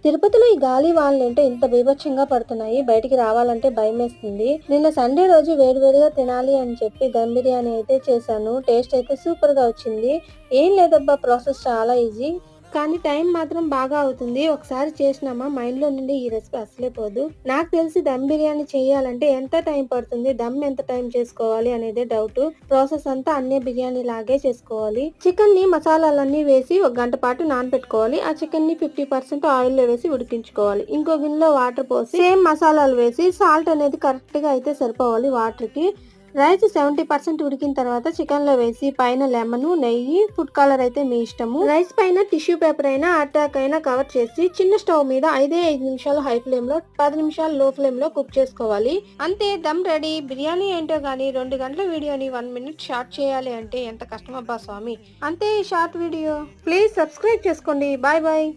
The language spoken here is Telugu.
తిరుపతిలో ఈ గాలి వానలంటే ఇంత బీభత్సంగా పడుతున్నాయి, బయటికి రావాలంటే భయమేస్తుంది. నిన్న సండే రోజు వేడివేడిగా తినాలి అని చెప్పి దమ్ బిర్యానీ అయితే చేశాను. టేస్ట్ అయితే సూపర్ గా వచ్చింది. ఏం లేదబ్బా, ప్రాసెస్ చాలా ఈజీ, కానీ టైం మాత్రం బాగా అవుతుంది. ఒకసారి చేసినామా మైండ్ లో నుండి ఈ రెసిపీ అసలే పోదు. నాకు తెలిసి దమ్ బిర్యానీ చేయాలంటే ఎంత టైం పడుతుంది, దమ్ ఎంత టైం చేసుకోవాలి అనేదే డౌట్. ప్రాసెస్ అంతా అన్ని బిర్యానీ లాగే చేసుకోవాలి. చికెన్ ని మసాలాలన్నీ వేసి 1 గంట పాటు నానబెట్టుకోవాలి. ఆ చికెన్ ని 50% ఆయిల్ లో వేసి ఉడికించుకోవాలి. ఇంకో గిన్నెలో వాటర్ పోసి సేమ్ మసాలాలు వేసి సాల్ట్ అనేది కరెక్ట్ గా అయితే సరిపోవాలి వాటర్ కి. రైస్ 70% ఉడికిన తర్వాత చికెన్ లో వేసి పైన లెమన్, నెయ్యి, ఫుడ్ కలర్ అయితే మీ ఇష్టము. రైస్ పైన టిష్యూ పేపర్ అయినా అటాక్ అయినా కవర్ చేసి చిన్న స్టవ్ మీద 5 నిమిషాలు హై ఫ్లేమ్ లో, 10 నిమిషాలు లో ఫ్లేమ్ లో కుక్ చేసుకోవాలి. అంతే, దమ్ రెడీ. బిర్యానీ ఏంటో గానీ 2 గంటల వీడియోని 1 మినిట్ షార్ట్ చేయాలి అంటే ఎంత కష్టమబ్బా స్వామి. అంతే ఈ షార్ట్ వీడియో. ప్లీజ్ సబ్స్క్రైబ్ చేసుకోండి. Bye bye.